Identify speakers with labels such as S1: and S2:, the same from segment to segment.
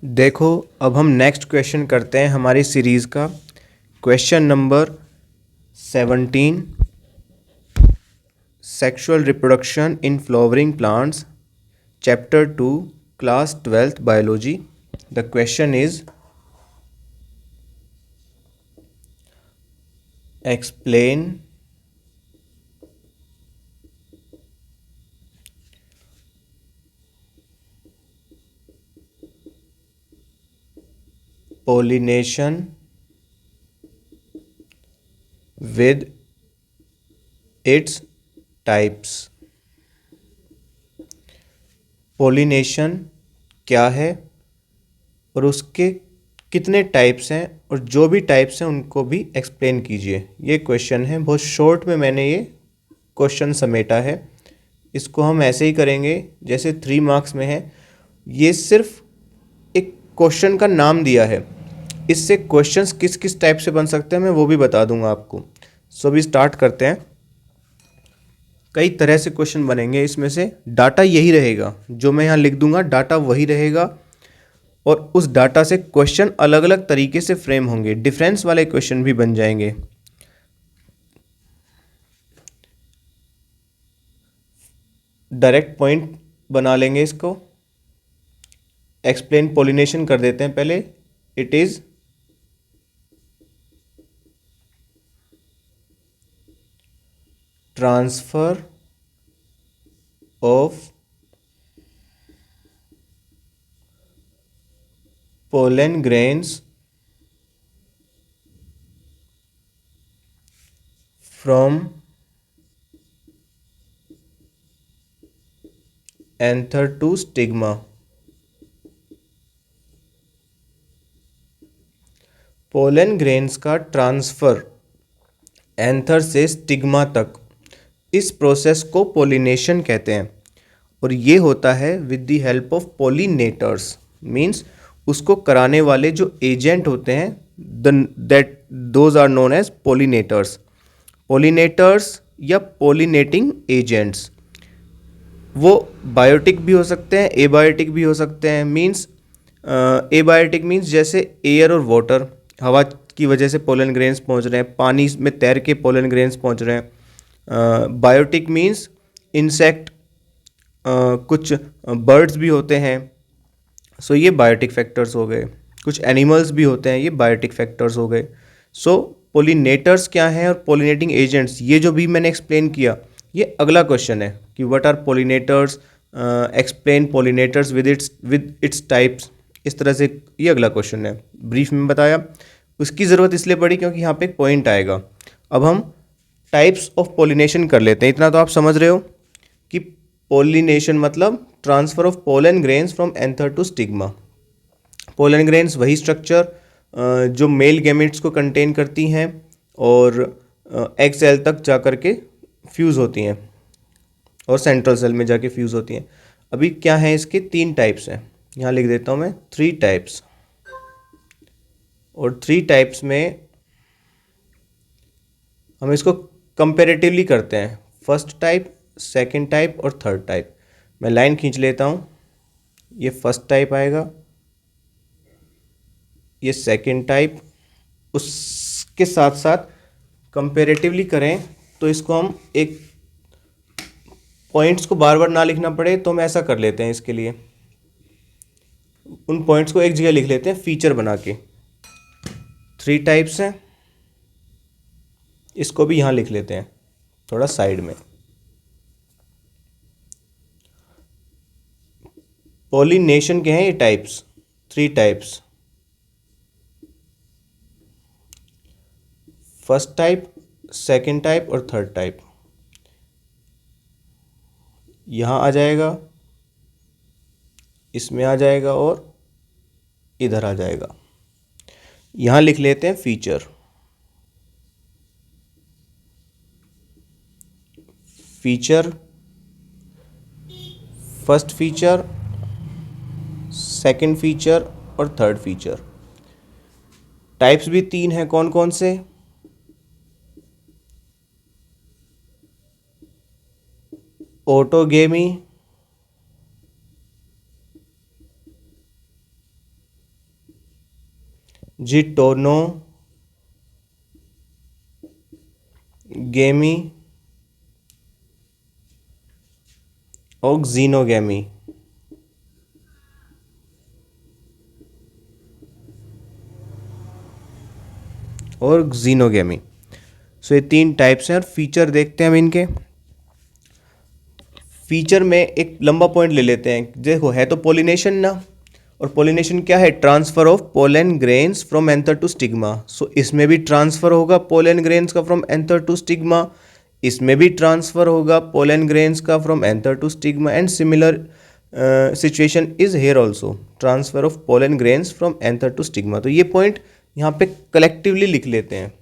S1: देखो, अब हम नेक्स्ट क्वेश्चन करते हैं हमारी सीरीज़ का। Question number 17, sexual reproduction in flowering plants, chapter 2, class 12th biology. The question is explain pollination with its types। Pollination क्या है और उसके कितने टाइप्स हैं, और जो भी टाइप्स हैं उनको भी एक्सप्लेन कीजिए। ये क्वेश्चन है, बहुत शॉर्ट में मैंने ये क्वेश्चन समेटा है। इसको हम ऐसे ही करेंगे जैसे 3 मार्क्स में है। ये सिर्फ एक क्वेश्चन का नाम दिया है, इससे क्वेश्चंस किस किस टाइप से बन सकते हैं मैं वो भी बता दूंगा आपको। सो अभी स्टार्ट करते हैं। कई तरह से क्वेश्चन बनेंगे, इसमें से डाटा यही रहेगा, जो मैं यहाँ लिख दूंगा डाटा वही रहेगा, और उस डाटा से क्वेश्चन अलग अलग तरीके से फ्रेम होंगे, डिफरेंस वाले क्वेश्चन भी बन जाएंगे। डायरेक्ट पॉइंट बना लेंगे इसको। एक्सप्लेन पॉलिनेशन कर देते हैं पहले। It is transfer of pollen grains from anther to stigma। Pollen grains का ट्रांसफ़र एंथर से स्टिग्मा तक, इस प्रोसेस को पोलिनेशन कहते हैं, और ये होता है with the help of pollinators. Means उसको कराने वाले जो एजेंट होते हैं, those are known as pollinators. Pollinators या पोलिनेटिंग एजेंट्स वो बायोटिक भी हो सकते हैं, एबायोटिक भी हो सकते हैं। मीन्स एबायोटिक मीन्स जैसे एयर और वाटर, हवा की वजह से पोलन ग्रेन्स पहुंच रहे हैं, पानी में तैर के पोलन ग्रेन्स पहुंच रहे हैं। बायोटिक मीन्स इंसेक्ट, कुछ बर्ड्स भी होते हैं, सो ये बायोटिक फैक्टर्स हो गए। कुछ एनिमल्स भी होते हैं, ये बायोटिक फैक्टर्स हो गए। सो पोलिनेटर्स क्या हैं और पोलिनेटिंग एजेंट्स, ये जो भी मैंने एक्सप्लेन किया, ये अगला क्वेश्चन है कि what are pollinators, explain pollinators with its types. इस तरह से ये अगला क्वेश्चन है, ब्रीफ में बताया। उसकी ज़रूरत इसलिए पड़ी क्योंकि यहाँ पे एक पॉइंट आएगा। अब हम टाइप्स ऑफ पोलिनेशन कर लेते हैं। इतना तो आप समझ रहे हो कि पोलिनेशन मतलब transfer of pollen grains from anther to stigma. Pollen grains वही स्ट्रक्चर जो मेल गैमेट्स को कंटेन करती हैं और एग सेल तक जा कर के फ्यूज़ होती हैं और सेंट्रल सेल में जाके फ्यूज़ होती हैं। अभी क्या है, इसके 3 टाइप्स हैं, यहाँ लिख देता हूँ मैं 3 टाइप्स। और 3 टाइप्स में हम इसको कंपेरेटिवली करते हैं, फर्स्ट टाइप, सेकंड टाइप और थर्ड टाइप। मैं लाइन खींच लेता हूँ, ये फर्स्ट टाइप आएगा, ये सेकंड टाइप। उसके साथ साथ कंपेरेटिवली करें तो इसको हम एक पॉइंट्स को बार बार ना लिखना पड़े तो हम ऐसा कर लेते हैं। इसके लिए उन पॉइंट्स को एक जगह लिख लेते हैं फीचर बना के। 3 टाइप्स हैं, इसको भी यहाँ लिख लेते हैं थोड़ा साइड में। पोलिनेशन के हैं ये types, 3 types. First type, second type और थर्ड टाइप। यहाँ आ जाएगा, इसमें आ जाएगा और इधर आ जाएगा। यहाँ लिख लेते हैं feature. Feature, first feature, second feature और थर्ड फीचर। टाइप्स भी 3 हैं, कौन कौन से? ऑटोगेमी, जिटोनोगेमी और जीनोगेमी। और जीनोगेमी। सो ये 3 टाइप्स हैं और फीचर देखते हैं हम इनके। फीचर में एक लंबा पॉइंट ले लेते हैं। देखो है तो पोलिनेशन ना, और पोलिनेशन क्या है? Transfer of pollen grains from anther to stigma. So इसमें भी ट्रांसफर होगा पोलन ग्रेन्स का फ्रॉम एंथर टू स्टिग्मा, इसमें भी ट्रांसफर होगा पोलन ग्रेन्स का from anther to stigma, and similar situation is here also, transfer of pollen grains from anther to stigma. तो ये पॉइंट यहाँ पे कलेक्टिवली लिख लेते हैं,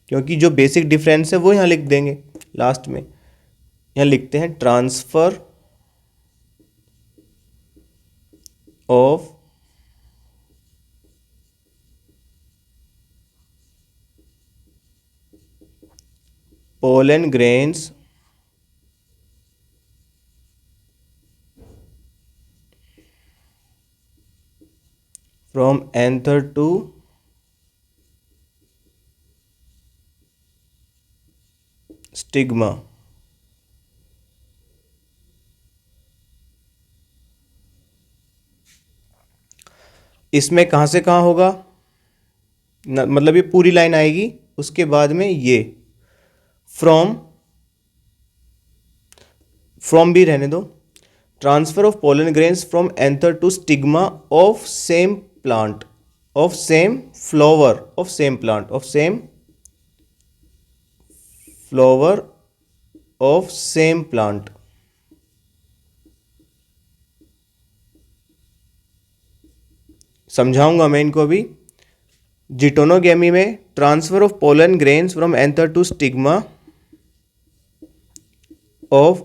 S1: क्योंकि जो बेसिक डिफरेंस है वो यहाँ लिख देंगे लास्ट में। यहाँ लिखते हैं transfer of pollen grains from anther to stigma. इसमें कहाँ से कहाँ होगा मतलब ये पूरी लाइन आएगी, उसके बाद में ये फ्रॉम भी रहने दो। Transfer of pollen grains from anther to stigma of same plant, of same flower, of same plant, of same flower of same plant. समझाऊंगा मैं इनको अभी। जिटोनोगेमी में transfer of pollen grains from anther to stigma of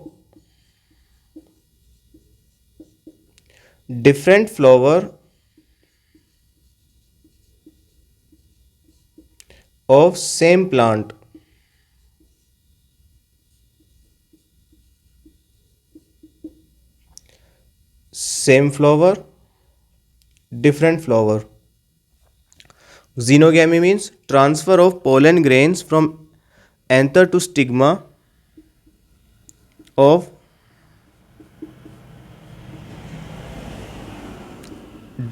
S1: different flower of same plant. Same flower, different flower. Xenogamy means transfer of pollen grains from anther to stigma of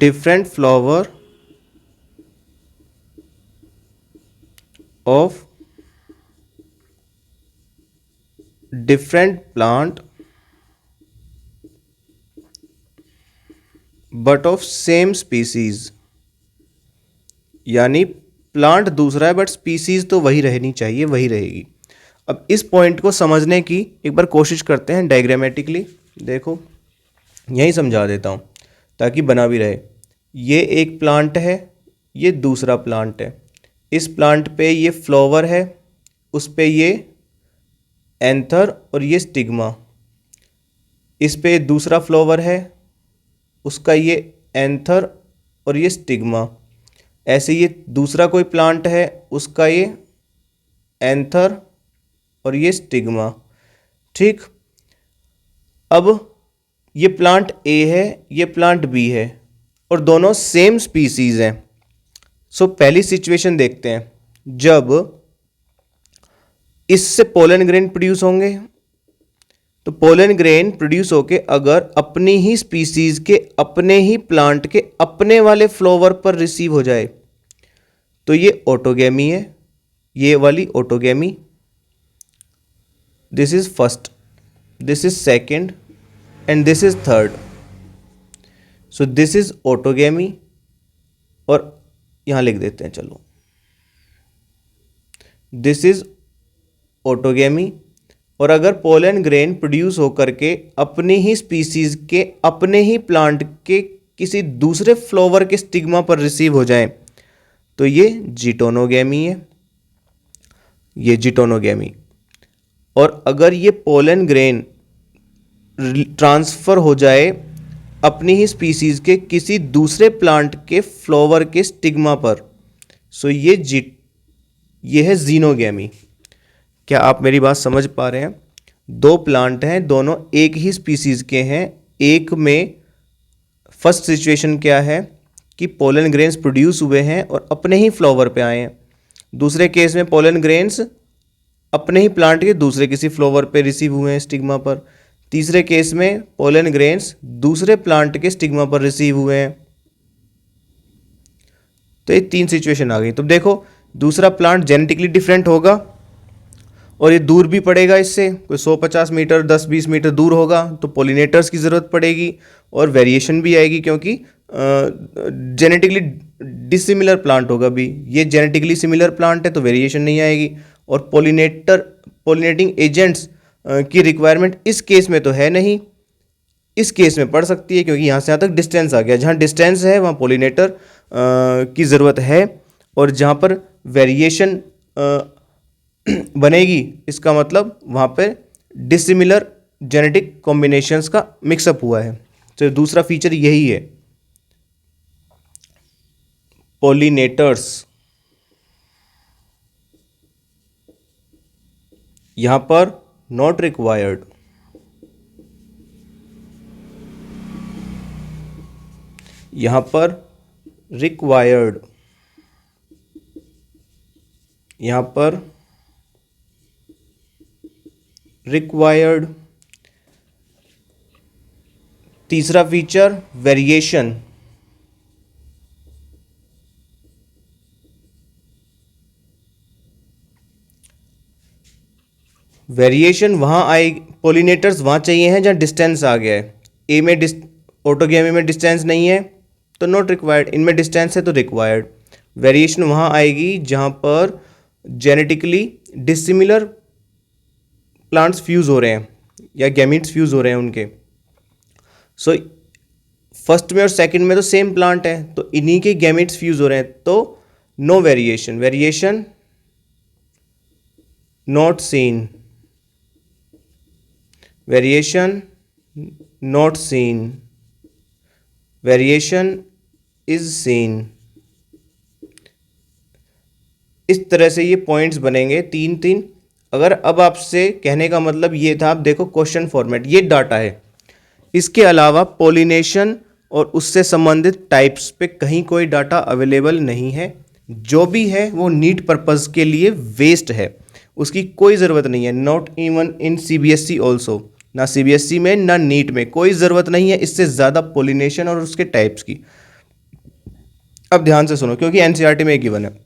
S1: different flower of different plant but of same species. यानी plant दूसरा है but species तो वही रहनी चाहिए, वही रहेगी। अब इस पॉइंट को समझने की एक बार कोशिश करते हैं डायग्रामेटिकली। देखो यही समझा देता हूँ ताकि बना भी रहे। ये एक प्लांट है, ये दूसरा प्लांट है। इस प्लांट पे ये फ्लावर है, उस पे ये एंथर और ये स्टिग्मा। इस पे दूसरा फ्लावर है, उसका ये एंथर और ये स्टिग्मा। ऐसे ये दूसरा कोई प्लांट है, उसका ये एंथर और ये स्टिग्मा। ठीक, अब ये प्लांट ए है, ये प्लांट बी है और दोनों सेम स्पीसीज हैं। सो पहली सिचुएशन देखते हैं, जब इससे पोलन ग्रेन प्रोड्यूस होंगे, तो पोलन ग्रेन प्रोड्यूस होके अगर अपनी ही स्पीसीज के, अपने ही प्लांट के अपने वाले फ्लावर पर रिसीव हो जाए तो ये ऑटोगेमी है। ये वाली autogamy, this is first, this is second and this is third. So this is autogamy, और यहां लिख देते हैं, चलो दिस इज ऑटोगेमी। और अगर पोलन ग्रेन प्रोड्यूस होकर के अपनी ही स्पीसीज के, अपने ही प्लांट के किसी दूसरे फ्लावर के स्टिग्मा पर रिसीव हो जाए तो ये जिटोनोगेमी है, ये जिटोनोगेमी। और अगर ये पोलन ग्रेन ट्रांसफर हो जाए अपनी ही स्पीसीज के किसी दूसरे प्लांट के फ्लावर के स्टिग्मा पर, सो ये है जीनोगेमी। क्या आप मेरी बात समझ पा रहे हैं? दो प्लांट हैं, दोनों एक ही स्पीसीज के हैं। एक में फर्स्ट सिचुएशन क्या है कि पोलन ग्रेन्स प्रोड्यूस हुए हैं और अपने ही फ्लावर पे आए हैं। दूसरे केस में पोलन ग्रेन्स अपने ही प्लांट के दूसरे किसी फ्लावर पे रिसीव हुए हैं स्टिग्मा पर। तीसरे केस में पोलन ग्रेन्स दूसरे प्लांट के स्टिग्मा पर रिसीव हुए हैं। तो ये 3 सिचुएशन आ गई। तो देखो, दूसरा प्लांट जेनेटिकली डिफरेंट होगा और ये दूर भी पड़ेगा इससे, कोई 150 मीटर 10-20 मीटर दूर होगा, तो पोलिनेटर्स की ज़रूरत पड़ेगी और वेरिएशन भी आएगी, क्योंकि जेनेटिकली डिसिमिलर प्लांट होगा भी। ये जेनेटिकली सिमिलर प्लांट है तो वेरिएशन नहीं आएगी। और पोलिनेटिंग एजेंट्स की रिक्वायरमेंट इस केस में तो है नहीं, इस केस में पड़ सकती है, क्योंकि यहाँ से यहाँ तक डिस्टेंस आ गया। जहाँ डिस्टेंस है वहाँ पोलिनेटर की ज़रूरत है, और जहाँ पर वेरिएशन बनेगी इसका मतलब वहाँ पे डिसिमिलर जेनेटिक कॉम्बिनेशंस का मिक्सअप हुआ है। तो दूसरा फीचर यही है। पोलिनेटर्स यहाँ पर नॉट रिक्वायर्ड, यहाँ पर रिक्वायर्ड, यहाँ पर रिक्वायर्ड। तीसरा फीचर वेरिएशन, वेरिएशन वहाँ आएगी, पोलिनेटर्स वहाँ चाहिए हैं जहाँ डिस्टेंस आ गया है। ए में ऑटोगैमी में डिस्टेंस नहीं है तो नॉट रिक्वायर्ड, इनमें डिस्टेंस है तो रिक्वायर्ड। वेरिएशन वहाँ आएगी जहाँ पर जेनेटिकली डिसिमिलर प्लांट्स फ्यूज हो रहे हैं या गैमीट्स फ्यूज हो रहे हैं उनके। सो फर्स्ट में और सेकंड में तो सेम प्लांट है, तो इन्हीं के गैमीट्स फ्यूज हो रहे हैं, तो no variation, variation not seen, variation not seen, variation is seen. इस तरह से ये पॉइंट्स बनेंगे 3-3। अगर अब आपसे कहने का मतलब ये था, आप देखो क्वेश्चन फॉर्मेट, ये डाटा है, इसके अलावा पोलिनेशन और उससे संबंधित टाइप्स पे कहीं कोई डाटा अवेलेबल नहीं है। जो भी है वो नीट पर्पस के लिए वेस्ट है, उसकी कोई ज़रूरत नहीं है। Not even in CBSE also, ना CBSE में ना नीट में कोई ज़रूरत नहीं है इससे ज़्यादा पोलिनेशन और उसके टाइप्स की। अब ध्यान से सुनो, क्योंकि NCERT में एक गिवन है।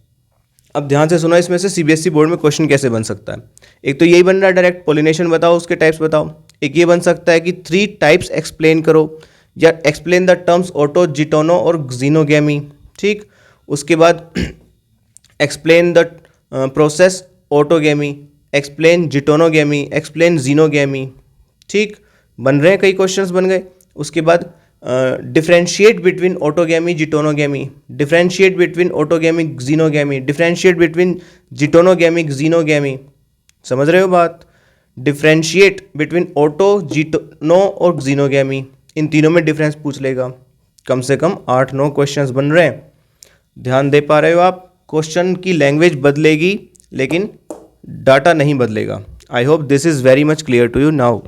S1: अब ध्यान से सुनो, इसमें से CBSE बोर्ड में क्वेश्चन कैसे बन सकता है। एक तो यही बन रहा है डायरेक्ट, पोलिनेशन बताओ उसके टाइप्स बताओ। एक ये बन सकता है कि 3 टाइप्स एक्सप्लेन करो, या explain the terms auto, geitono और जीनोगैमी। ठीक, उसके बाद explain the process autogamy, explain geitonogamy, explain xenogamy. ठीक, बन रहे हैं, कई क्वेश्चंस बन गए। उसके बाद differentiate between autogamy geitonogamy, differentiate between autogamic xenogamy, differentiate between geitonogamic xenogamy. समझ रहे हो बात? डिफरेंशिएट बिटवीन ऑटो, जिटोनो और जीनोगैमी, इन तीनों में डिफरेंस पूछ लेगा। कम से कम 8-9 क्वेश्चंस बन रहे हैं। ध्यान दे पा रहे हो आप? क्वेश्चन की लैंग्वेज बदलेगी लेकिन डाटा नहीं बदलेगा। I hope this is very much clear to you now.